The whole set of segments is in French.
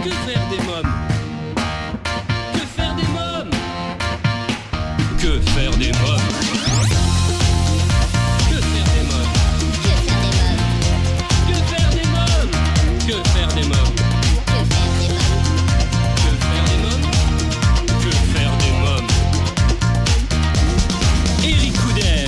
Que faire des mômes? Que faire des mômes? Que faire des mômes? Que faire des mômes? Que faire des mômes? Que faire des mômes? Que faire des mômes? Que faire des mômes? Eric Couder.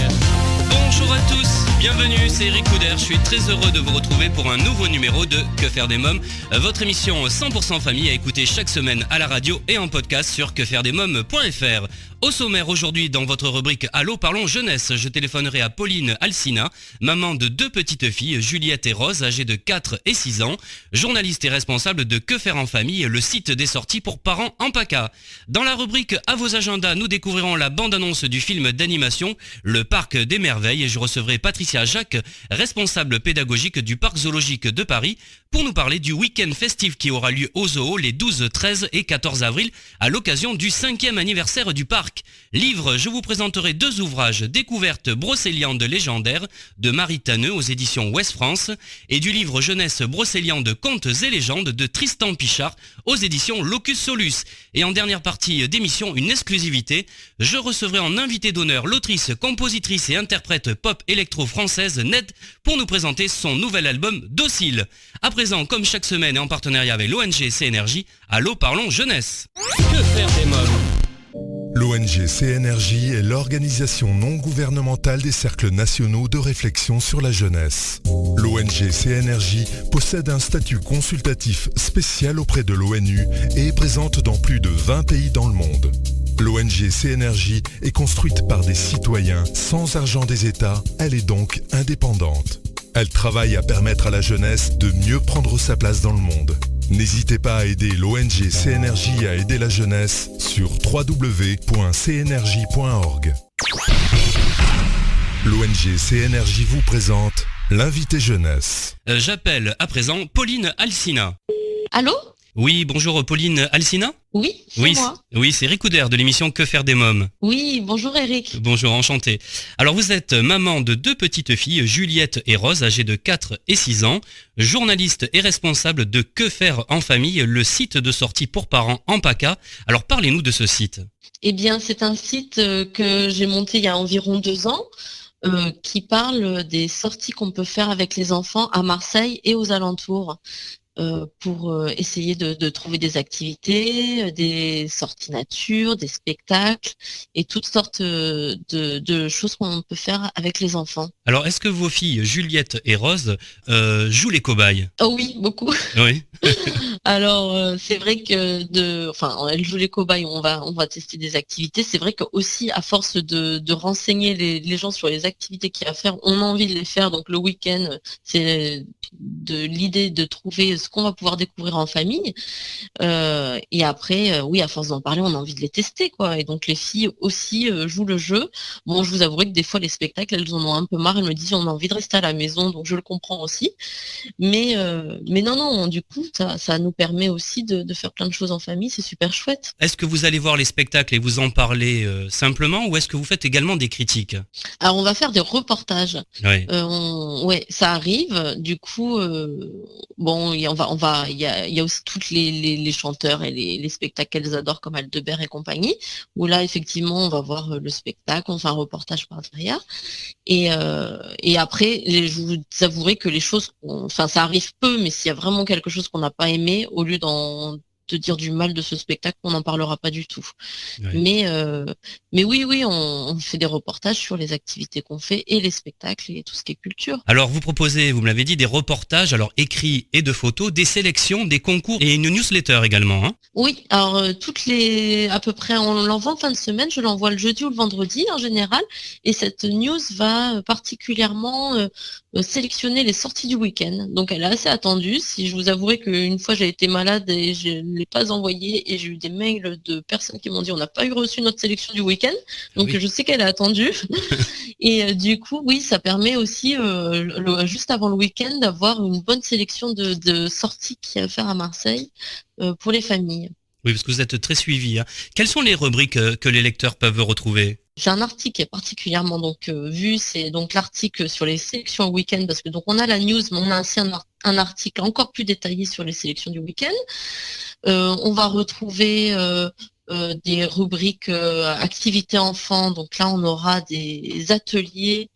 Bonjour à tous, bienvenue, c'est Eric Couder. Je suis très heureux de vous retrouver pour un nouveau numéro de Que faire des mômes, votre émission 100% famille à écouter chaque semaine à la radio et en podcast sur quefairedesmômes.fr. Au sommaire aujourd'hui, dans votre rubrique Allô, parlons jeunesse, je téléphonerai à Pauline Alsina, maman de 2 petites filles, Juliette et Rose, âgées de 4 et 6 ans, journaliste et responsable de Que faire en famille, le site des sorties pour parents en PACA. Dans la rubrique À vos agendas, nous découvrirons la bande-annonce du film d'animation Le Parc des Merveilles et je recevrai Patricia Jacques, responsable pédagogique du Parc Zoologique de Paris, pour nous parler du week-end festif qui aura lieu au Zoo les 12, 13 et 14 avril à l'occasion du 5e anniversaire du parc. Livre, je vous présenterai 2 ouvrages, Découverte brocéliande légendaire de Marie Tanneux aux éditions Ouest France et du livre Jeunesse brocéliande contes et légendes de Tristan Pichard aux éditions Locus Solus. Et en dernière partie d'émission, une exclusivité, je recevrai en invité d'honneur l'autrice, compositrice et interprète pop électro française Ned pour nous présenter son nouvel album Docile. À présent, comme chaque semaine et en partenariat avec l'ONG CNRJ, Allô, parlons jeunesse. Que faire des mômes? L'ONG CNRJ est l'organisation non gouvernementale des cercles nationaux de réflexion sur la jeunesse. L'ONG CNRJ possède un statut consultatif spécial auprès de l'ONU et est présente dans plus de 20 pays dans le monde. L'ONG CNRJ est construite par des citoyens sans argent des États, elle est donc indépendante. Elle travaille à permettre à la jeunesse de mieux prendre sa place dans le monde. N'hésitez pas à aider l'ONG CNRJ à aider la jeunesse sur www.cnrj.org. L'ONG CNRJ vous présente l'invité jeunesse. J'appelle à présent Pauline Alsina. Allô? Oui, bonjour Pauline Alsina. Oui, c'est moi. Oui, c'est Eric Couder de l'émission Que faire des mômes. Oui, bonjour Eric. Bonjour, enchanté. Alors vous êtes maman de 2 petites filles, Juliette et Rose, âgées de 4 et 6 ans, journaliste et responsable de Que faire en famille, le site de sortie pour parents en PACA. Alors parlez-nous de ce site. Eh bien, c'est un site que j'ai monté il y a environ 2 ans. Qui parle des sorties qu'on peut faire avec les enfants à Marseille et aux alentours. Pour essayer de trouver des activités, des sorties nature, des spectacles et toutes sortes de choses qu'on peut faire avec les enfants. Alors, est-ce que vos filles, Juliette et Rose, jouent les cobayes? Oh oui, beaucoup. Oui. Alors, c'est vrai que elles jouent les cobayes, on va tester des activités. C'est vrai que aussi, à force de renseigner les gens sur les activités qu'il y a à faire, on a envie de les faire. Donc, le week-end, c'est de l'idée de trouver ce qu'on va pouvoir découvrir en famille. Et après, oui, à force d'en parler, on a envie de les tester, quoi. Et donc, les filles aussi jouent le jeu. Bon, je vous avouerai que des fois, les spectacles, elles en ont un peu marre. Elles me disent, on a envie de rester à la maison, donc je le comprends aussi. Mais non, du coup, ça nous permet aussi de faire plein de choses en famille. C'est super chouette. Est-ce que vous allez voir les spectacles et vous en parlez simplement ou est-ce que vous faites également des critiques? Alors, on va faire des reportages. Oui. Ouais, ça arrive. Du coup, bon, il y a aussi toutes les chanteurs et les spectacles qu'elles adorent comme Aldebert et compagnie, où là, effectivement, on va voir le spectacle, on fait un reportage par derrière. Et après, je vous avouerai que les choses, ça arrive peu, mais s'il y a vraiment quelque chose qu'on n'a pas aimé, au lieu de dire du mal de ce spectacle, on n'en parlera pas du tout. Oui. Mais oui, on fait des reportages sur les activités qu'on fait et les spectacles et tout ce qui est culture. Alors vous proposez, vous me l'avez dit, des reportages, alors écrits et de photos, des sélections, des concours et une newsletter également. Hein? Oui, alors à peu près, on l'envoie en fin de semaine, je l'envoie le jeudi ou le vendredi en général, et cette news va particulièrement sélectionner les sorties du week-end. Donc elle est assez attendue. Si je vous avouerai qu'une fois j'ai été malade et je l'ai pas envoyée et j'ai eu des mails de personnes qui m'ont dit on n'a pas reçu notre sélection du week-end. Donc oui. Je sais qu'elle est attendue. Et du coup, oui, ça permet aussi juste avant le week-end d'avoir une bonne sélection de sorties qu'il y a à faire à Marseille pour les familles. Oui, parce que vous êtes très suivi. Hein. Quelles sont les rubriques que les lecteurs peuvent retrouver ? J'ai un article qui est particulièrement vu, c'est donc l'article sur les sélections au week-end, parce que donc on a la news, mais on a aussi un article encore plus détaillé sur les sélections du week-end. On va retrouver des rubriques activités enfants. Donc là, on aura des ateliers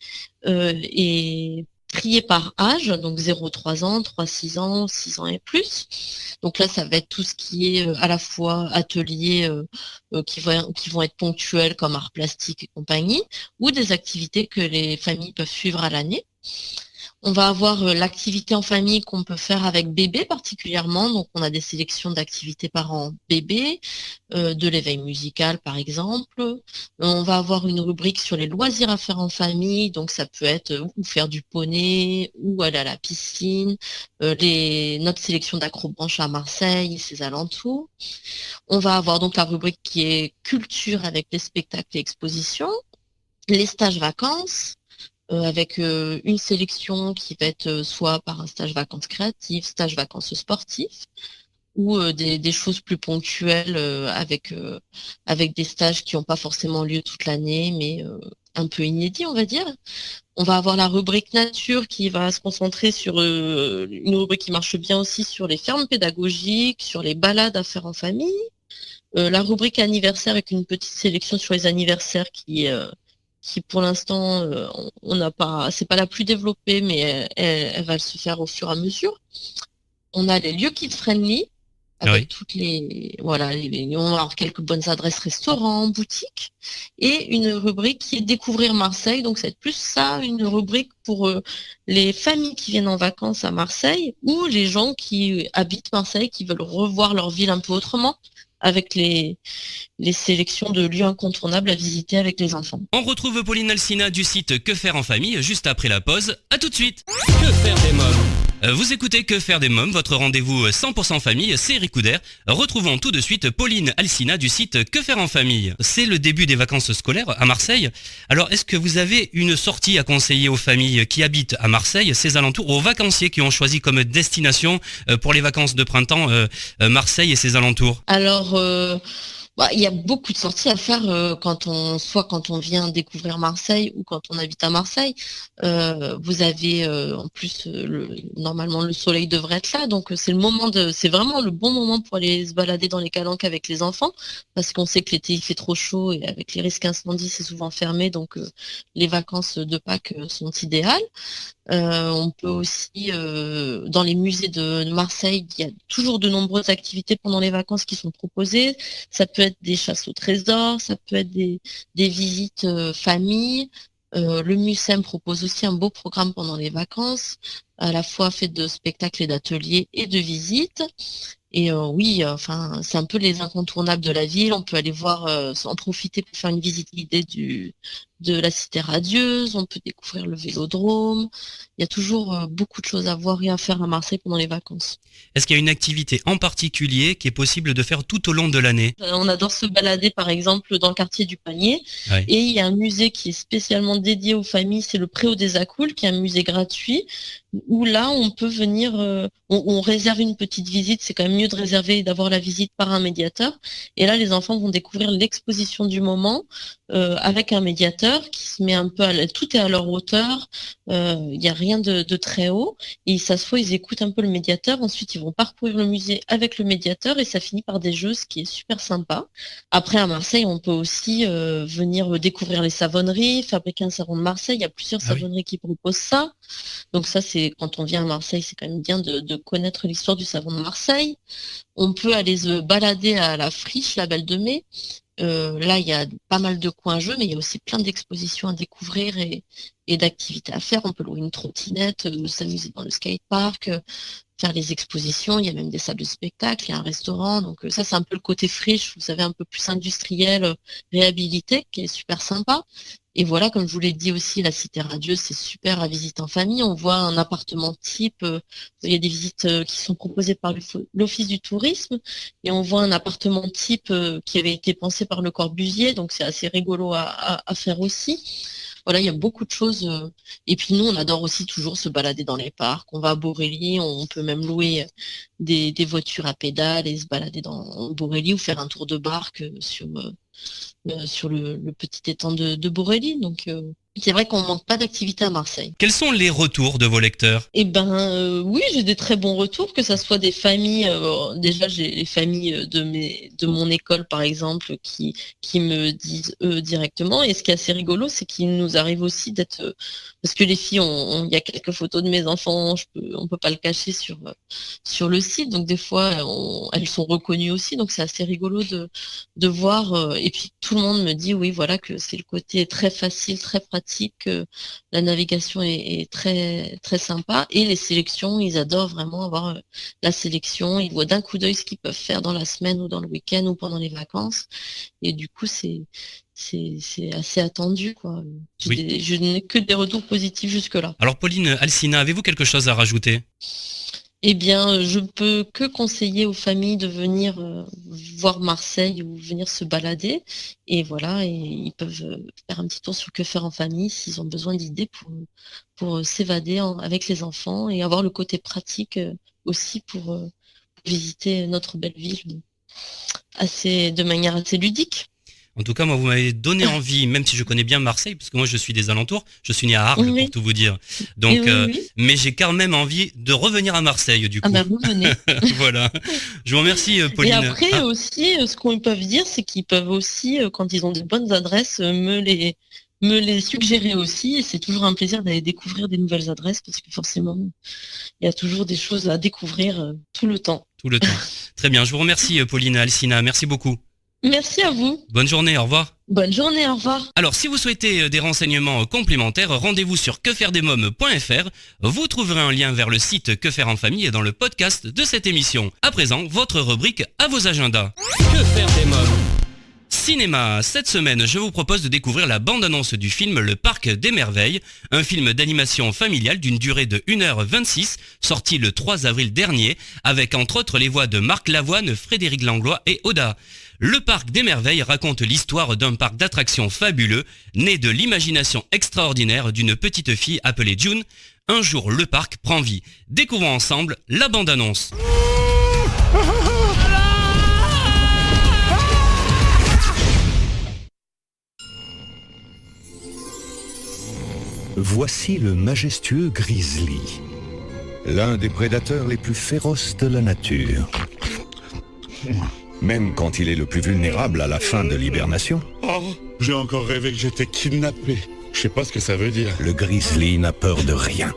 et triés par âge, donc 0-3 ans, 3-6 ans, 6 ans et plus. Donc là, ça va être tout ce qui est à la fois ateliers qui vont être ponctuels comme art plastique et compagnie, ou des activités que les familles peuvent suivre à l'année. On va avoir l'activité en famille qu'on peut faire avec bébé particulièrement. Donc, on a des sélections d'activités parents-bébé, de l'éveil musical par exemple. On va avoir une rubrique sur les loisirs à faire en famille. Donc, ça peut être ou faire du poney, ou aller à la piscine, notre sélection d'acrobranche à Marseille et ses alentours. On va avoir donc la rubrique qui est culture avec les spectacles et expositions, les stages vacances, avec une sélection qui va être soit par un stage vacances créatives, stage vacances sportifs, ou des choses plus ponctuelles avec des stages qui n'ont pas forcément lieu toute l'année, mais un peu inédits, on va dire. On va avoir la rubrique nature qui va se concentrer sur une rubrique qui marche bien aussi sur les fermes pédagogiques, sur les balades à faire en famille. La rubrique anniversaire avec une petite sélection sur les anniversaires qui pour l'instant on n'a pas, c'est pas la plus développée, mais elle va se faire au fur et à mesure. On a les lieux kid friendly avec toutes les voilà, on va avoir quelques bonnes adresses restaurants, boutiques, et une rubrique qui est découvrir Marseille. Donc ça va être plus ça, une rubrique pour les familles qui viennent en vacances à Marseille ou les gens qui habitent Marseille, qui veulent revoir leur ville un peu autrement, avec les sélections de lieux incontournables à visiter avec les enfants. On retrouve Pauline Alsina du site Que faire en famille juste après la pause. À tout de suite. Que faire des mômes ? Vous écoutez Que faire des mômes, votre rendez-vous 100% famille, c'est Eric Couder. Retrouvons tout de suite Pauline Alsina du site Que faire en famille. C'est le début des vacances scolaires à Marseille. Alors, est-ce que vous avez une sortie à conseiller aux familles qui habitent à Marseille, ses alentours, aux vacanciers qui ont choisi comme destination pour les vacances de printemps Marseille et ses alentours ? Alors, il y a beaucoup de sorties à faire quand on vient découvrir Marseille ou quand on habite à Marseille. Vous avez en plus normalement le soleil devrait être là, donc c'est vraiment le bon moment pour aller se balader dans les calanques avec les enfants, parce qu'on sait que l'été il fait trop chaud et avec les risques incendies c'est souvent fermé, donc les vacances de Pâques sont idéales. On peut aussi, dans les musées de Marseille, il y a toujours de nombreuses activités pendant les vacances qui sont proposées. Ça peut être des chasses au trésor, ça peut être des visites famille. Le Mucem propose aussi un beau programme pendant les vacances, à la fois fait de spectacles et d'ateliers et de visites. Et oui, enfin, c'est un peu les incontournables de la ville. On peut aller voir, en profiter pour faire une visite guidée de la cité radieuse. On peut découvrir le vélodrome. Il y a toujours beaucoup de choses à voir et à faire à Marseille pendant les vacances. Est-ce qu'il y a une activité en particulier qui est possible de faire tout au long de l'année ? On adore se balader, par exemple, dans le quartier du Panier. Ouais. Et il y a un musée qui est spécialement dédié aux familles. C'est le Préau des Accoules, qui est un musée gratuit, où là, on peut venir, on réserve une petite visite. C'est quand même mieux de réserver et d'avoir la visite par un médiateur. Et là, les enfants vont découvrir l'exposition du moment avec un médiateur qui se met un peu tout est à leur hauteur. Il n'y a rien de très haut. Et ils s'assoient, ils écoutent un peu le médiateur. Ensuite, ils vont parcourir le musée avec le médiateur et ça finit par des jeux, ce qui est super sympa. Après, à Marseille, on peut aussi venir découvrir les savonneries, fabriquer un savon de Marseille. Il y a plusieurs savonneries qui proposent ça. Donc ça, c'est quand on vient à Marseille, c'est quand même bien de connaître l'histoire du savon de Marseille. On peut aller se balader à la Friche, la Belle de Mai. Là, il y a pas mal de coins jeux, mais il y a aussi plein d'expositions à découvrir et d'activités à faire. On peut louer une trottinette, s'amuser dans le skatepark, faire les expositions. Il y a même des salles de spectacle, il y a un restaurant. Donc ça, c'est un peu le côté friche, vous savez, un peu plus industriel, réhabilité, qui est super sympa. Et voilà, comme je vous l'ai dit aussi, la cité radieuse, c'est super à visiter en famille. On voit un appartement type, il y a des visites qui sont proposées par l'Office du tourisme, et on voit un appartement type qui avait été pensé par Le Corbusier, donc c'est assez rigolo à faire aussi. Voilà, il y a beaucoup de choses. Et puis nous, on adore aussi toujours se balader dans les parcs. On va à Borély, on peut même louer des voitures à pédales et se balader dans Borély ou faire un tour de barque sur le petit étang de Borély. Donc C'est vrai qu'on manque pas d'activité à Marseille. Quels sont les retours de vos lecteurs? Oui, j'ai des très bons retours, que ça soit des familles. Déjà, j'ai les familles de mon école, par exemple, qui me disent eux directement. Et ce qui est assez rigolo, c'est qu'il nous arrive aussi d'être, parce que les filles, il y a quelques photos de mes enfants, on peut pas le cacher sur le site. Donc des fois, elles sont reconnues aussi. Donc c'est assez rigolo de voir. Et puis tout le monde me dit oui, voilà, que c'est le côté très facile, très pratique, que la navigation est très très sympa, et les sélections, ils adorent vraiment avoir la sélection. Ils voient d'un coup d'œil ce qu'ils peuvent faire dans la semaine ou dans le week-end ou pendant les vacances, et du coup c'est assez attendu, quoi. Oui. Je n'ai que des retours positifs jusque-là. Alors Pauline, Alcina, avez-vous quelque chose à rajouter? Eh bien, je peux que conseiller aux familles de venir voir Marseille ou venir se balader. Et voilà, et ils peuvent faire un petit tour sur Que faire en famille s'ils ont besoin d'idées pour s'évader avec les enfants, et avoir le côté pratique aussi pour visiter notre belle ville de manière assez ludique. En tout cas, moi, vous m'avez donné envie, même si je connais bien Marseille, parce que moi, je suis des alentours. Je suis né à Arles, Oui. pour tout vous dire. Donc, Oui. mais j'ai quand même envie de revenir à Marseille, du coup. Ah ben, vous venez. Voilà. Je vous remercie, Pauline. Et après aussi, ce qu'on peuvent dire, c'est qu'ils peuvent aussi, quand ils ont des bonnes adresses, me les suggérer aussi. Et c'est toujours un plaisir d'aller découvrir des nouvelles adresses, parce que forcément, il y a toujours des choses à découvrir tout le temps. Tout le temps. Très bien. Je vous remercie, Pauline, Alcina. Merci beaucoup. Merci à vous. Bonne journée. Au revoir. Bonne journée. Au revoir. Alors, si vous souhaitez des renseignements complémentaires, rendez-vous sur quefairedesmoms.fr. Vous trouverez un lien vers le site Que faire en famille dans le podcast de cette émission. À présent, votre rubrique à vos agendas. Que faire des mômes? Cinéma. Cette semaine, je vous propose de découvrir la bande-annonce du film Le Parc des Merveilles, un film d'animation familiale d'une durée de 1h26, sorti le 3 avril dernier, avec entre autres les voix de Marc Lavoine, Frédéric Langlois et Oda. Le Parc des Merveilles raconte l'histoire d'un parc d'attractions fabuleux, né de l'imagination extraordinaire d'une petite fille appelée June. Un jour, le parc prend vie. Découvrons ensemble la bande-annonce. Voici le majestueux grizzly, l'un des prédateurs les plus féroces de la nature. Même quand il est le plus vulnérable à la fin de l'hibernation. Oh, j'ai encore rêvé que j'étais kidnappé. Je sais pas ce que ça veut dire. Le grizzly n'a peur de rien.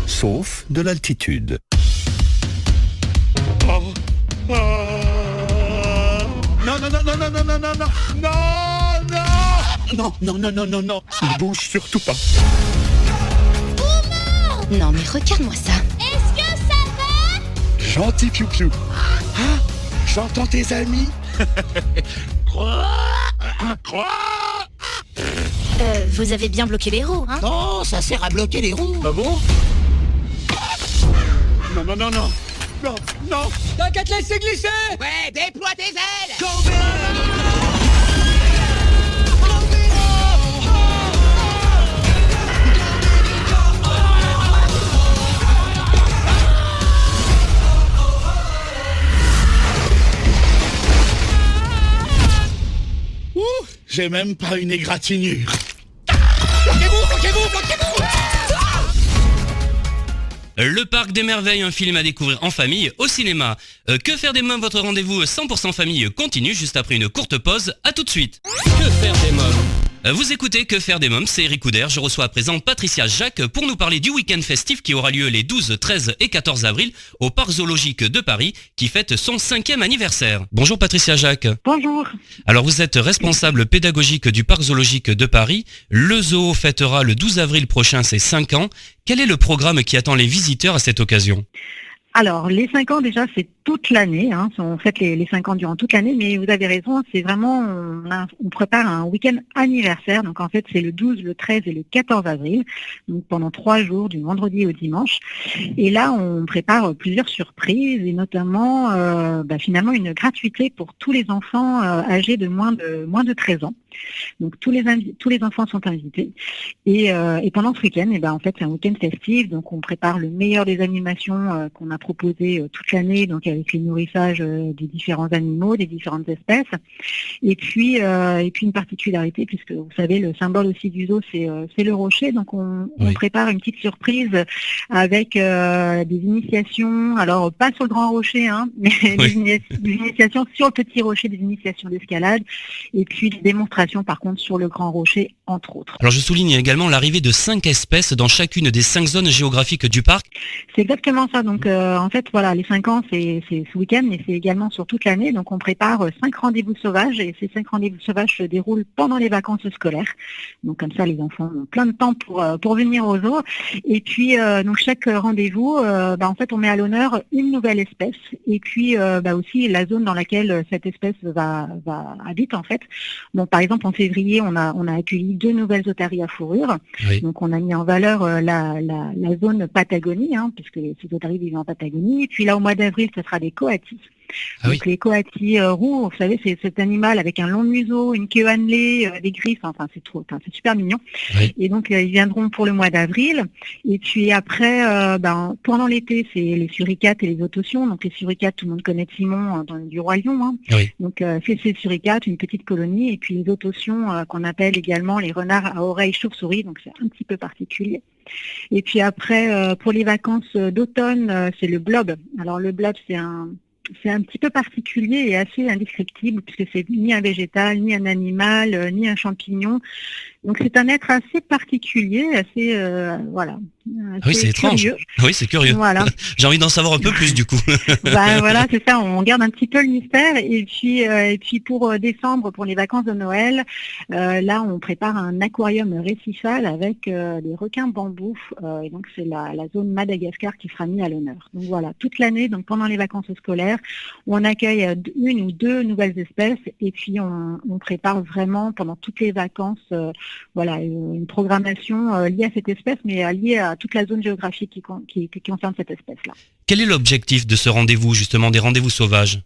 Sauf de l'altitude. Oh. Oh. Non, non, non, non, non, non, non, non, non, non, non, non, non, non, non, non, ne bouge surtout pas. Non mais regarde-moi ça. Est-ce que ça va? Gentil piou-piou. Ah, j'entends tes amis. Vous avez bien bloqué les roues, hein? Non, ça sert à bloquer les roues. Ah bon? Non, non, non, non. Non, non. T'inquiète, laissez glisser. Ouais, déploie tes ailes. Ouh, j'ai même pas une égratignure. Le Parc des Merveilles, un film à découvrir en famille au cinéma. Que faire des mômes, votre rendez-vous 100% famille continue juste après une courte pause. À tout de suite. Que faire des mômes? Vous écoutez Que faire des mômes, c'est Eric Couder. Je reçois à présent Patricia Jacques pour nous parler du week-end festif qui aura lieu les 12, 13 et 14 avril au Parc Zoologique de Paris qui fête son 5e anniversaire. Bonjour Patricia Jacques. Bonjour. Alors vous êtes responsable pédagogique du Parc Zoologique de Paris. Le zoo fêtera le 12 avril prochain ses 5 ans. Quel est le programme qui attend les visiteurs à cette occasion? Alors, les 5 ans, déjà, c'est toute l'année. Hein. On fête les 5 ans durant toute l'année, mais vous avez raison, c'est vraiment, on prépare un week-end anniversaire. Donc, en fait, c'est le 12, le 13 et le 14 avril. Donc, pendant 3 jours, du vendredi au dimanche. Et là, on prépare plusieurs surprises et notamment, finalement, une gratuité pour tous les enfants âgés de moins de 13 ans. Donc tous les enfants sont invités et pendant ce week-end, en fait c'est un week-end festif, donc on prépare le meilleur des animations qu'on a proposée toute l'année, donc avec les nourrissages des différents animaux, des différentes espèces. Et puis une particularité, puisque vous savez, le symbole aussi du zoo, c'est le rocher. Donc on prépare une petite surprise avec des initiations, alors pas sur le grand rocher, mais des initiations sur le petit rocher, des initiations d'escalade, et puis des démonstrations par contre sur le grand rocher, entre autres. Alors je souligne également l'arrivée de 5 espèces dans chacune des 5 zones géographiques du parc. C'est exactement ça. Donc en fait, voilà, les 5 ans, c'est ce week-end, mais c'est également sur toute l'année. Donc on prépare 5 rendez-vous sauvages, et ces 5 rendez-vous sauvages se déroulent pendant les vacances scolaires. Donc comme ça, les enfants ont plein de temps pour venir au zoo. Et puis donc chaque rendez-vous, en fait, on met à l'honneur une nouvelle espèce, et puis aussi la zone dans laquelle cette espèce habite en fait. Donc par exemple en février, on a accueilli 2 nouvelles otaries à fourrure. Oui. Donc on a mis en valeur la zone Patagonie, puisque ces otaries vivent en Patagonie. Et puis là au mois d'avril, ce sera des coatis. Donc les coatis roux, vous savez, c'est cet animal avec un long museau, une queue annelée, des griffes, c'est super mignon. Oui. Et donc ils viendront pour le mois d'avril. Et puis après, pendant l'été, c'est les suricates et les autotions. Donc les suricates, tout le monde connaît Simon du Roi Lion. Oui. Donc c'est ces suricates, une petite colonie, et puis les autotions qu'on appelle également les renards à oreilles chauve-souris. Donc c'est un petit peu particulier. Et puis après, pour les vacances d'automne, c'est le blob. Alors le blob, c'est un petit peu particulier et assez indescriptible, puisque c'est ni un végétal, ni un animal, ni un champignon. Donc c'est un être assez particulier, assez oui, c'est étrange. Oui, c'est curieux. Voilà. J'ai envie d'en savoir un peu plus du coup. Voilà, c'est ça. On garde un petit peu le mystère. Et puis pour décembre, pour les vacances de Noël, là on prépare un aquarium récifal avec des requins bambous. Et donc c'est la zone Madagascar qui sera mise à l'honneur. Donc voilà, toute l'année, donc pendant les vacances scolaires, on accueille 1 ou 2 nouvelles espèces, et puis on prépare vraiment pendant toutes les vacances, une programmation liée à cette espèce, mais liée à toute la zone géographique qui concerne cette espèce-là. Quel est l'objectif de ce rendez-vous, justement, des rendez-vous sauvages ?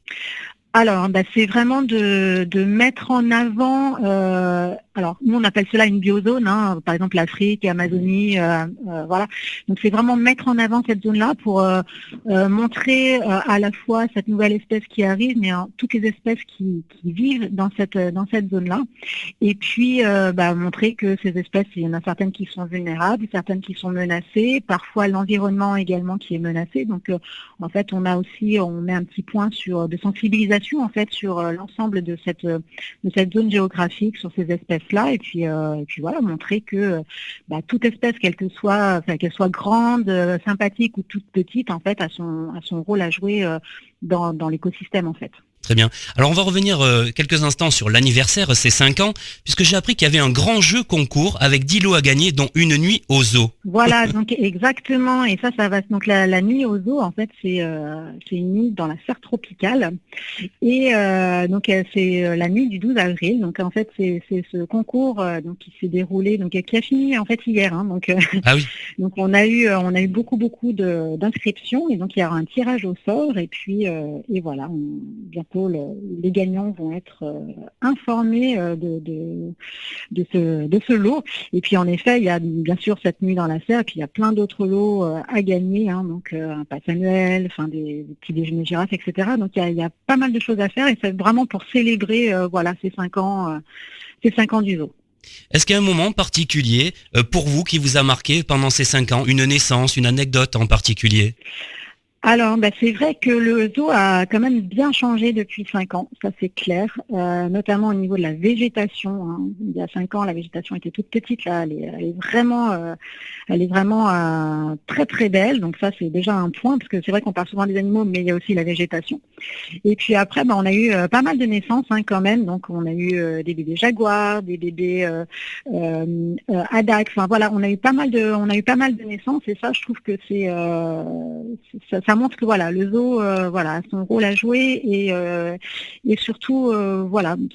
Alors, c'est vraiment de mettre en avant, alors nous on appelle cela une biozone, par exemple l'Afrique, l'Amazonie, voilà. Donc c'est vraiment mettre en avant cette zone-là pour montrer à la fois cette nouvelle espèce qui arrive, mais toutes les espèces qui vivent dans cette zone-là. Et puis montrer que ces espèces, il y en a certaines qui sont vulnérables, certaines qui sont menacées, parfois l'environnement également qui est menacé. Donc en fait on met un petit point de sensibilisation en fait sur l'ensemble de cette zone géographique, sur ces espèces-là, et puis voilà, montrer que toute espèce, qu'elle soit grande, sympathique ou toute petite, en fait, a son rôle à jouer dans l'écosystème en fait. Très bien. Alors on va revenir quelques instants sur l'anniversaire, ces 5 ans, puisque j'ai appris qu'il y avait un grand jeu concours avec 10 lots à gagner, dont une nuit au zoo. Voilà, donc exactement. Et ça va. Donc la nuit au zoo, en fait, c'est une nuit dans la serre tropicale. Et donc c'est la nuit du 12 avril. Donc en fait, c'est ce concours qui s'est déroulé, donc qui a fini en fait hier. Donc ah oui. Donc on a eu beaucoup d'inscriptions, et donc il y aura un tirage au sort, et puis et voilà, bientôt les gagnants vont être informés de ce lot. Et puis en effet, il y a bien sûr cette nuit dans la serre, et puis il y a plein d'autres lots à gagner, donc un pass annuel, des petits déjeuners girafes, etc. Donc il y a pas mal de choses à faire, et c'est vraiment pour célébrer ces 5 ans du zoo. Est-ce qu'il y a un moment particulier pour vous qui vous a marqué pendant ces 5 ans, une naissance, une anecdote en particulier ? Alors, c'est vrai que le zoo a quand même bien changé depuis 5 ans, ça c'est clair, notamment au niveau de la végétation. Il y a 5 ans, la végétation était toute petite, là, elle est vraiment très très belle, donc ça c'est déjà un point, parce que c'est vrai qu'on parle souvent des animaux, mais il y a aussi la végétation. Et puis après, on a eu pas mal de naissances quand même, donc on a eu des bébés jaguars, des bébés adax, on a eu pas mal de naissances, et ça je trouve que ça montre que le zoo a son rôle à jouer, et surtout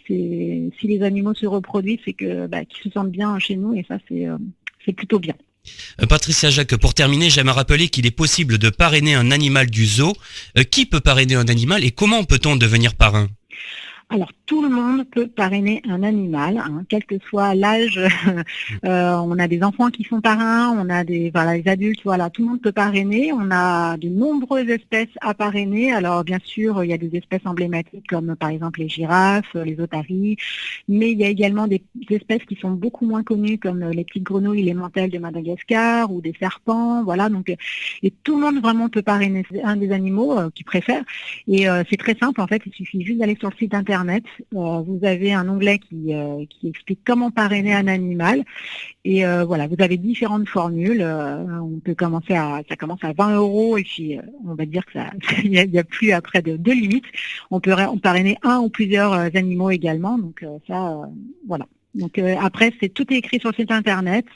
si les animaux se reproduisent, c'est que qu'ils se sentent bien chez nous, et ça c'est plutôt bien. Patricia Jacques, pour terminer, j'aime rappeler qu'il est possible de parrainer un animal du zoo. Qui peut parrainer un animal et comment peut-on devenir parrain ? Alors, tout le monde peut parrainer un animal, quel que soit l'âge. On a des enfants qui sont parrains, on a les adultes, tout le monde peut parrainer. On a de nombreuses espèces à parrainer. Alors bien sûr, il y a des espèces emblématiques comme par exemple les girafes, les otaries, mais il y a également des espèces qui sont beaucoup moins connues comme les petites grenouilles, les mantelles de Madagascar ou des serpents. Donc et tout le monde vraiment peut parrainer un des animaux qu'il préfère. Et c'est très simple en fait, il suffit juste d'aller sur le site internet. Vous avez un onglet qui explique comment parrainer un animal et vous avez différentes formules. On peut ça commence à 20 € et puis on va dire que il y a plus après de limites. On peut parrainer un ou plusieurs animaux également. Donc voilà. Donc après tout est écrit sur le site internet.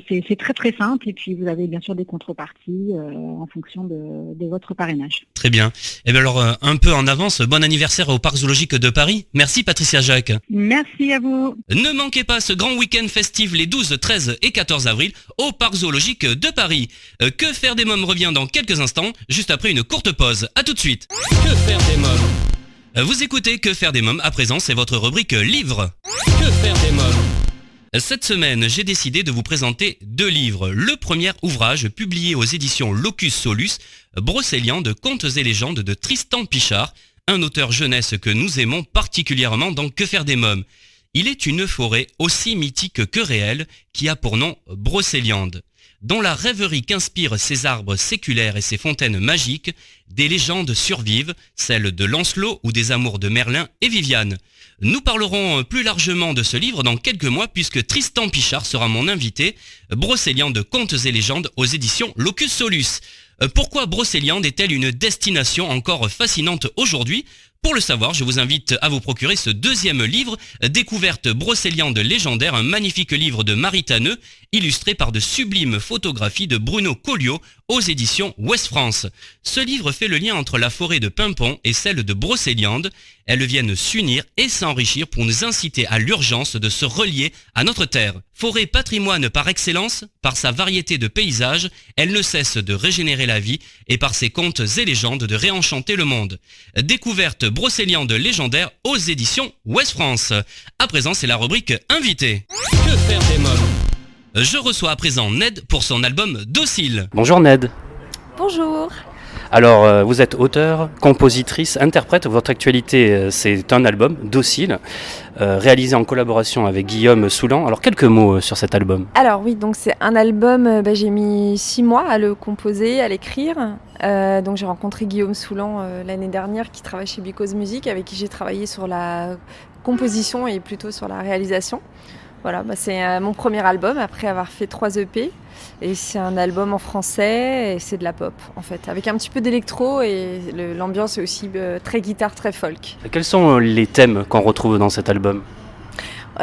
C'est très très simple et puis vous avez bien sûr des contreparties en fonction de votre parrainage. Très bien. Et bien alors un peu en avance, bon anniversaire au Parc Zoologique de Paris. Merci Patricia Jacques. Merci à vous. Ne manquez pas ce grand week-end festif les 12, 13 et 14 avril au Parc Zoologique de Paris. Que faire des mômes revient dans quelques instants, juste après une courte pause. À tout de suite. Que faire des mômes. Vous écoutez Que faire des mômes, à présent c'est votre rubrique livre. Que faire des mômes. Cette semaine, j'ai décidé de vous présenter 2 livres. Le premier ouvrage, publié aux éditions Locus Solus, Brocéliande, contes et légendes de Tristan Pichard, un auteur jeunesse que nous aimons particulièrement dans Que faire des mômes. Il est une forêt aussi mythique que réelle qui a pour nom Brocéliande. Dans la rêverie qu'inspirent ces arbres séculaires et ces fontaines magiques, des légendes survivent, celles de Lancelot ou des amours de Merlin et Viviane. Nous parlerons plus largement de ce livre dans quelques mois puisque Tristan Pichard sera mon invité, Brocéliande contes et légendes aux éditions Locus Solus. Pourquoi Brocéliande est-elle une destination encore fascinante aujourd'hui ? Pour le savoir, je vous invite à vous procurer ce 2e livre, Découverte Brocéliande légendaire, un magnifique livre de Marie Tanneux, illustré par de sublimes photographies de Bruno Colliot aux éditions Ouest France. Ce livre fait le lien entre la forêt de Pimpon et celle de Brocéliande. Elles viennent s'unir et s'enrichir pour nous inciter à l'urgence de se relier à notre terre. Forêt patrimoine par excellence, par sa variété de paysages, elle ne cesse de régénérer la vie et par ses contes et légendes de réenchanter le monde. Découverte Brocéliande légendaire aux éditions Ouest France. À présent, c'est la rubrique Invité. Que faire des mômes ? Je reçois à présent Ned pour son album Docile. Bonjour Ned. Bonjour. Alors, vous êtes auteure, compositrice, interprète. Votre actualité, c'est un album, Docile, réalisé en collaboration avec Guillaume Soulan. Alors, quelques mots sur cet album. Alors oui, donc c'est un album, j'ai mis 6 mois à le composer, à l'écrire. Donc j'ai rencontré Guillaume Soulan l'année dernière qui travaille chez Because Music, avec qui j'ai travaillé sur la composition et plutôt sur la réalisation. Voilà, c'est mon premier album après avoir fait 3 EP. Et c'est un album en français et c'est de la pop en fait, avec un petit peu d'électro et l'ambiance est aussi très guitare, très folk. Quels sont les thèmes qu'on retrouve dans cet album ?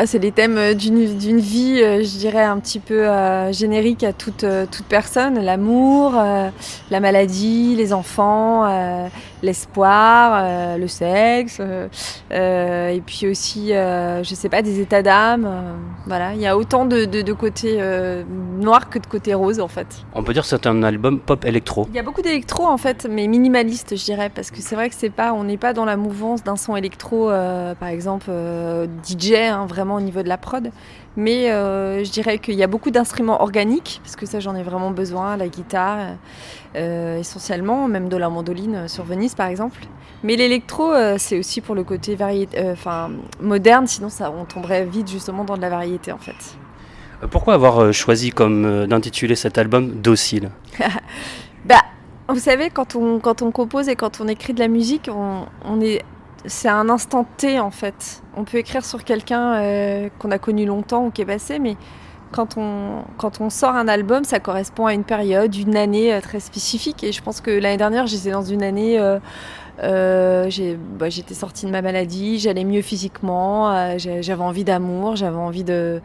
C'est les thèmes d'une vie, je dirais, un petit peu générique à toute personne. L'amour, la maladie, les enfants, l'espoir, le sexe, et puis aussi, je sais pas, des états d'âme. Voilà, il y a autant de côté noir que de côté rose en fait. On peut dire que c'est un album pop électro. Il y a beaucoup d'électro en fait, mais minimaliste je dirais, parce que c'est vrai que on n'est pas dans la mouvance d'un son électro, par exemple DJ, vraiment au niveau de la prod, mais je dirais qu'il y a beaucoup d'instruments organiques, parce que ça j'en ai vraiment besoin, la guitare essentiellement, même de la mandoline sur Venise par exemple. Mais l'électro c'est aussi pour le côté moderne, sinon on tomberait vite justement dans de la variété en fait. Pourquoi avoir choisi d'intituler cet album Docile ? Vous savez, quand on compose et quand on écrit de la musique, c'est un instant T en fait. On peut écrire sur quelqu'un qu'on a connu longtemps ou qui est passé, mais quand on sort un album, ça correspond à une période, une année très spécifique. Et je pense que l'année dernière, j'étais dans une année, j'étais sortie de ma maladie, j'allais mieux physiquement, j'avais envie d'amour, j'avais envie de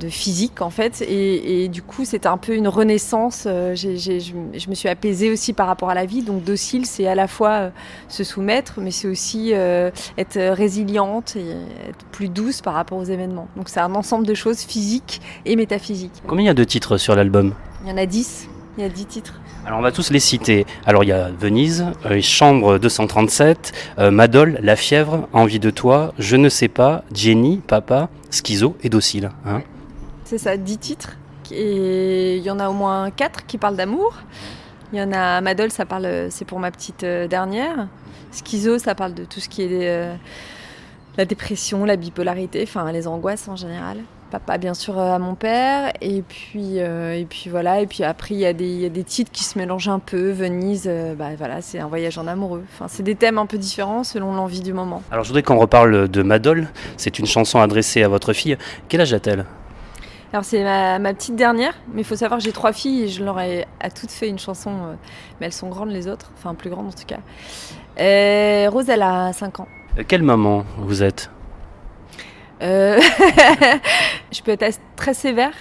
physique en fait, et du coup c'était un peu une renaissance. Je me suis apaisée aussi par rapport à la vie, donc docile c'est à la fois se soumettre, mais c'est aussi être résiliente et être plus douce par rapport aux événements. Donc c'est un ensemble de choses physiques et métaphysiques. Combien il y a de titres sur l'album ? Il y en a 10. Il y a 10 titres. Alors on va tous les citer. Alors il y a Venise, Chambre 237, Madol, La Fièvre, Envie de toi, Je ne sais pas, Jenny, Papa, Schizo et Docile. Hein. C'est ça, 10 titres. Et il y en a au moins 4 qui parlent d'amour. Il y en a Madol, ça parle, c'est pour ma petite dernière. Schizo, ça parle de tout ce qui est la dépression, la bipolarité, enfin les angoisses en général. Papa, bien sûr, à mon père. Et puis voilà. Et puis après, il y a des titres qui se mélangent un peu. Venise, voilà, c'est un voyage en amoureux. Enfin, c'est des thèmes un peu différents selon l'envie du moment. Alors je voudrais qu'on reparle de Madol. C'est une chanson adressée à votre fille. Quel âge a-t-elle ? Alors c'est ma petite dernière, mais il faut savoir que j'ai 3 filles et je leur ai à toutes fait une chanson, mais elles sont grandes les autres, enfin plus grandes en tout cas. Rose, elle a 5 ans. Quelle maman vous êtes ? Je peux être très sévère,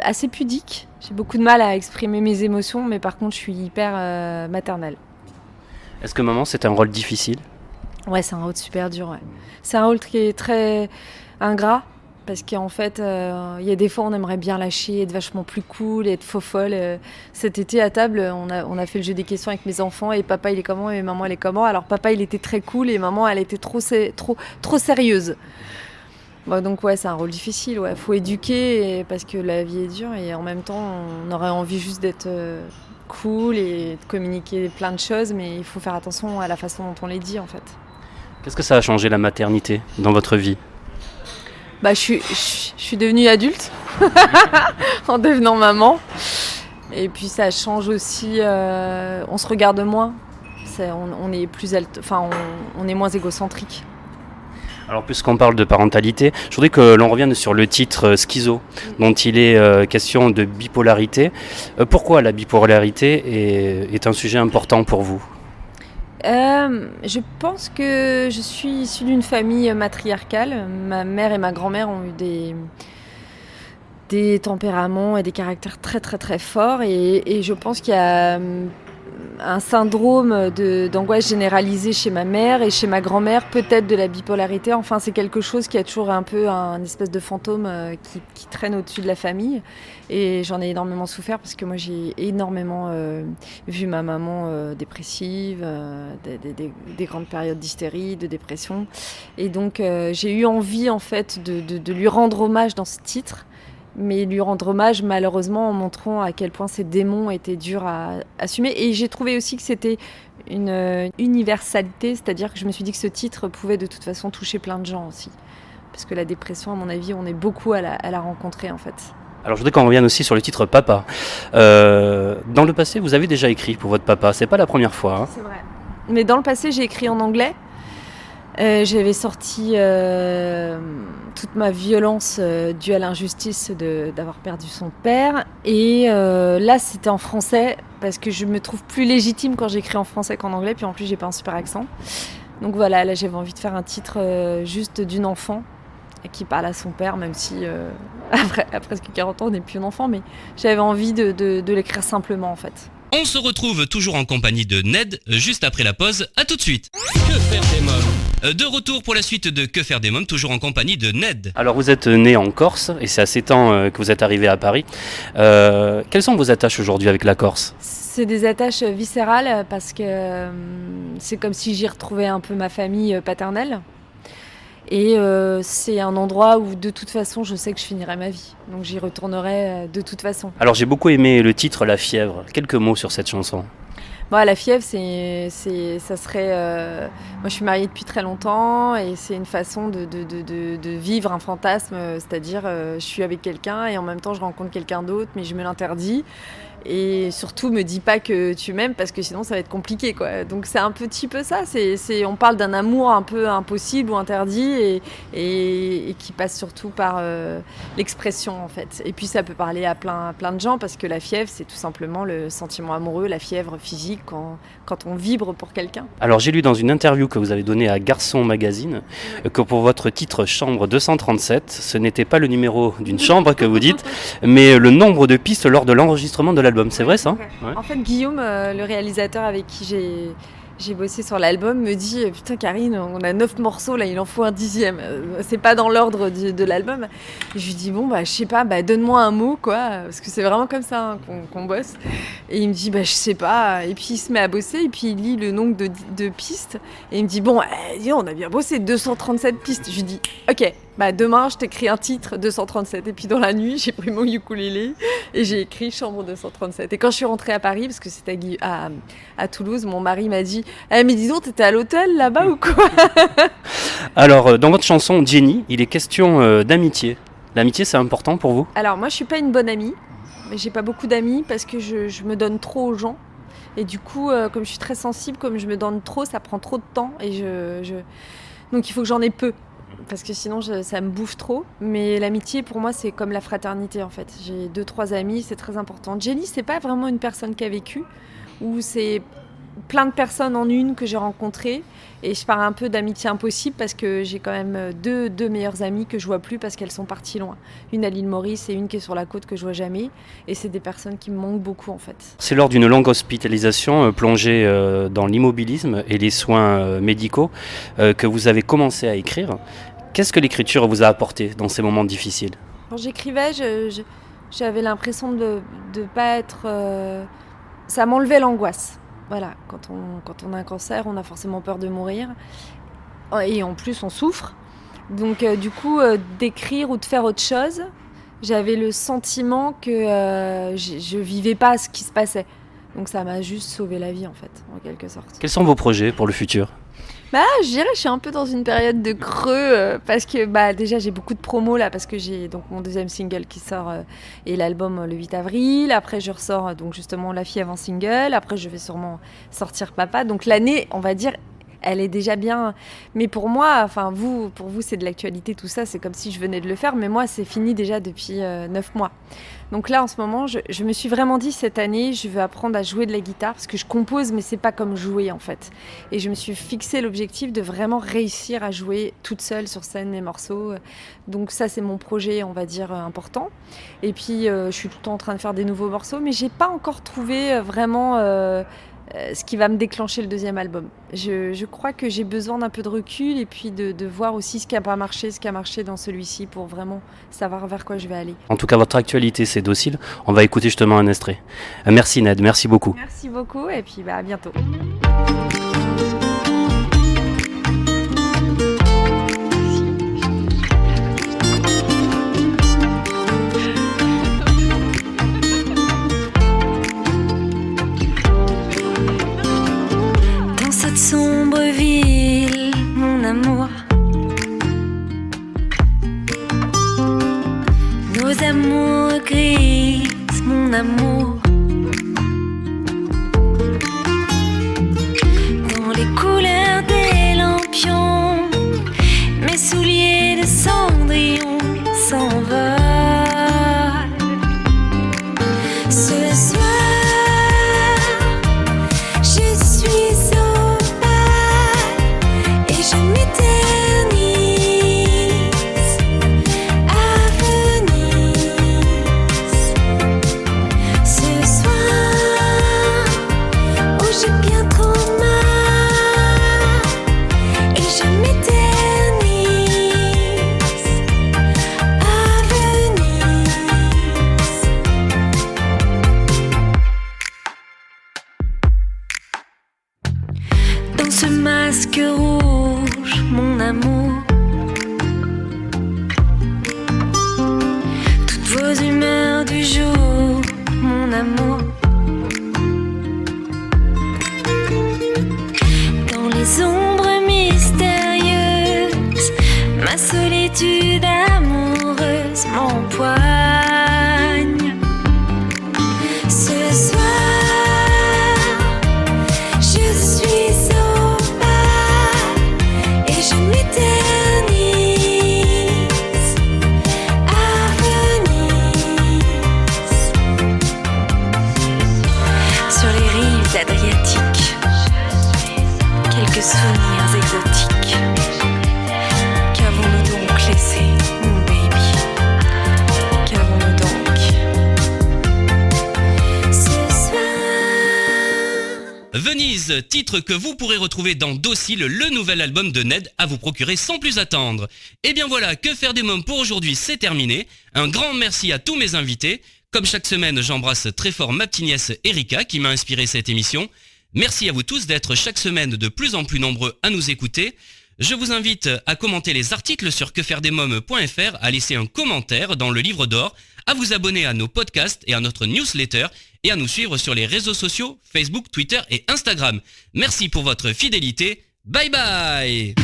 assez pudique. J'ai beaucoup de mal à exprimer mes émotions, mais par contre je suis hyper maternelle. Est-ce que maman c'est un rôle difficile ? Ouais, c'est un rôle super dur, ouais. C'est un rôle qui est très ingrat. Parce qu'en fait, il y a des fois, on aimerait bien lâcher, être vachement plus cool, être faux folle. Cet été, à table, on a fait le jeu des questions avec mes enfants. Et papa, il est comment ? Et maman, elle est comment ? Alors, papa, il était très cool. Et maman, elle était trop sérieuse. Bon, donc, ouais, c'est un rôle difficile. Ouais. Faut éduquer parce que la vie est dure. Et en même temps, on aurait envie juste d'être cool et de communiquer plein de choses. Mais il faut faire attention à la façon dont on les dit, en fait. Qu'est-ce que ça a changé, la maternité, dans votre vie ? Je suis devenue adulte en devenant maman. Et puis ça change aussi, on se regarde moins. On est on est moins égocentrique. Alors puisqu'on parle de parentalité, je voudrais que l'on revienne sur le titre Schizo, dont il est question de bipolarité. Pourquoi la bipolarité est un sujet important pour vous ? Je pense que je suis issue d'une famille matriarcale. Ma mère et ma grand-mère ont eu des tempéraments et des caractères très très très forts et je pense qu'il y a un syndrome d'angoisse généralisée chez ma mère et chez ma grand-mère, peut-être de la bipolarité. Enfin, c'est quelque chose qui a toujours un peu un espèce de fantôme qui traîne au-dessus de la famille. Et j'en ai énormément souffert parce que moi, j'ai énormément vu ma maman dépressive, des grandes périodes d'hystérie, de dépression. Et donc, j'ai eu envie, en fait, de lui rendre hommage dans ce titre. Mais lui rendre hommage malheureusement en montrant à quel point ces démons étaient durs à assumer. Et j'ai trouvé aussi que c'était une universalité, c'est-à-dire que je me suis dit que ce titre pouvait de toute façon toucher plein de gens aussi. Parce que la dépression, à mon avis, on est beaucoup à la rencontrer en fait. Alors je voudrais qu'on revienne aussi sur le titre Papa. Dans le passé, vous avez déjà écrit pour votre papa, c'est pas la première fois. Hein. C'est vrai. Mais dans le passé, j'ai écrit en anglais. J'avais sorti toute ma violence due à l'injustice d'avoir perdu son père. Et là, c'était en français parce que je me trouve plus légitime quand j'écris en français qu'en anglais. Puis en plus, j'ai pas un super accent. Donc voilà, là, j'avais envie de faire un titre juste d'une enfant qui parle à son père, même si à presque 40 ans, on n'est plus un enfant. Mais j'avais envie de l'écrire simplement, en fait. On se retrouve toujours en compagnie de Ned, juste après la pause. À tout de suite. Que faire des mômes ? De retour pour la suite de Que faire des mômes, toujours en compagnie de Ned. Alors vous êtes né en Corse et c'est assez temps que vous êtes arrivé à Paris. Quelles sont vos attaches aujourd'hui avec la Corse ? C'est des attaches viscérales parce que c'est comme si j'y retrouvais un peu ma famille paternelle. Et c'est un endroit où de toute façon je sais que je finirai ma vie. Donc j'y retournerai de toute façon. Alors j'ai beaucoup aimé le titre La Fièvre. Quelques mots sur cette chanson. Bon, la fièvre, ça serait... moi je suis mariée depuis très longtemps et c'est une façon de vivre un fantasme. C'est-à-dire je suis avec quelqu'un et en même temps je rencontre quelqu'un d'autre mais je me l'interdis. Et surtout, me dis pas que tu m'aimes parce que sinon ça va être compliqué, quoi. Donc c'est un petit peu ça. On parle d'un amour un peu impossible ou interdit et qui passe surtout par l'expression, en fait. Et puis ça peut parler à plein de gens parce que la fièvre, c'est tout simplement le sentiment amoureux, la fièvre physique quand on vibre pour quelqu'un. Alors j'ai lu dans une interview que vous avez donnée à Garçon Magazine que pour votre titre Chambre 237, ce n'était pas le numéro d'une chambre que vous dites, mais le nombre de pistes lors de l'enregistrement de l'album. C'est vrai ça ? Ouais. En fait, Guillaume, le réalisateur avec qui j'ai bossé sur l'album, me dit « Putain Karine, on a 9 morceaux, là il en faut un 10e. C'est pas dans l'ordre de l'album. » Et je lui dis « Bon, je sais pas, donne-moi un mot, quoi. » Parce que c'est vraiment comme ça qu'on bosse. Et il me dit « Je sais pas. » Et puis il se met à bosser, et puis il lit le nombre de pistes. Et il me dit « Bon, on a bien bossé, 237 pistes. » Je lui dis « Ok, demain je t'écris un titre, 237. » Et puis dans la nuit, j'ai pris mon ukulélé et j'ai écrit Chambre 237. Et quand je suis rentrée à Paris, parce que c'était à Toulouse, mon mari m'a dit « mais dis donc, t'étais à l'hôtel là-bas ou quoi ?» Alors, dans votre chanson Jenny, il est question d'amitié. L'amitié, c'est important pour vous ? Alors, moi, je suis pas une bonne amie. Mais j'ai pas beaucoup d'amis parce que je me donne trop aux gens. Et du coup, comme je suis très sensible, comme je me donne trop, ça prend trop de temps. Et donc, il faut que j'en ai peu. Parce que sinon, ça me bouffe trop. Mais l'amitié, pour moi, c'est comme la fraternité, en fait. J'ai 2-3 amis, c'est très important. Jenny, c'est pas vraiment une personne qui a vécu. Ou c'est plein de personnes en une que j'ai rencontrées. Et je parle un peu d'amitié impossible parce que j'ai quand même deux meilleures amies que je vois plus parce qu'elles sont parties loin. Une à l'île Maurice et une qui est sur la côte que je vois jamais. Et c'est des personnes qui me manquent beaucoup, en fait. C'est lors d'une longue hospitalisation plongée dans l'immobilisme et les soins médicaux que vous avez commencé à écrire. Qu'est-ce que l'écriture vous a apporté dans ces moments difficiles ? Quand j'écrivais, j'avais l'impression de pas être... ça m'enlevait l'angoisse. Voilà, quand on a un cancer, on a forcément peur de mourir. Et en plus, on souffre. Donc, du coup, d'écrire ou de faire autre chose, j'avais le sentiment que je vivais pas ce qui se passait. Donc, ça m'a juste sauvé la vie, en fait, en quelque sorte. Quels sont vos projets pour le futur ? Je dirais que je suis un peu dans une période de creux parce que déjà j'ai beaucoup de promos là parce que j'ai donc mon deuxième single qui sort et l'album le 8 avril. Après je ressors donc justement La fille avant single. Après je vais sûrement sortir Papa. Donc l'année, on va dire, elle est déjà bien. Mais pour moi, pour vous c'est de l'actualité tout ça. C'est comme si je venais de le faire. Mais moi c'est fini déjà depuis 9 mois. Donc là, en ce moment, je me suis vraiment dit, cette année, je veux apprendre à jouer de la guitare, parce que je compose, mais c'est pas comme jouer, en fait. Et je me suis fixé l'objectif de vraiment réussir à jouer toute seule sur scène mes morceaux. Donc ça, c'est mon projet, on va dire, important. Et puis, je suis tout le temps en train de faire des nouveaux morceaux, mais j'ai pas encore trouvé vraiment... ce qui va me déclencher le deuxième album. Je crois que j'ai besoin d'un peu de recul et puis de voir aussi ce qui n'a pas marché, ce qui a marché dans celui-ci pour vraiment savoir vers quoi je vais aller. En tout cas, votre actualité, c'est docile. On va écouter justement un extrait. Merci Ned, merci beaucoup. Merci beaucoup et puis à bientôt. Sombre ville, mon amour. Nos amours grises, mon amour. Dans les couleurs des lampions, mes souliers de cendrillon s'envolent. Ce soir, je suis masque rouge, mon amour. Toutes vos humeurs du jour, mon amour. Dans les ombres mystérieuses, ma solitude amoureuse m'empoigne. Ce soir, Adriatique, quelques souvenirs exotiques. Qu'avons-nous donc laissé? Venise, titre que vous pourrez retrouver dans Docile, le nouvel album de Ned à vous procurer sans plus attendre. Et bien voilà, Que faire des mômes pour aujourd'hui, c'est terminé. Un grand merci à tous mes invités. Comme chaque semaine, j'embrasse très fort ma petite nièce Erika qui m'a inspiré cette émission. Merci à vous tous d'être chaque semaine de plus en plus nombreux à nous écouter. Je vous invite à commenter les articles sur quefairedesmoms.fr, à laisser un commentaire dans le livre d'or, à vous abonner à nos podcasts et à notre newsletter et à nous suivre sur les réseaux sociaux, Facebook, Twitter et Instagram. Merci pour votre fidélité. Bye bye!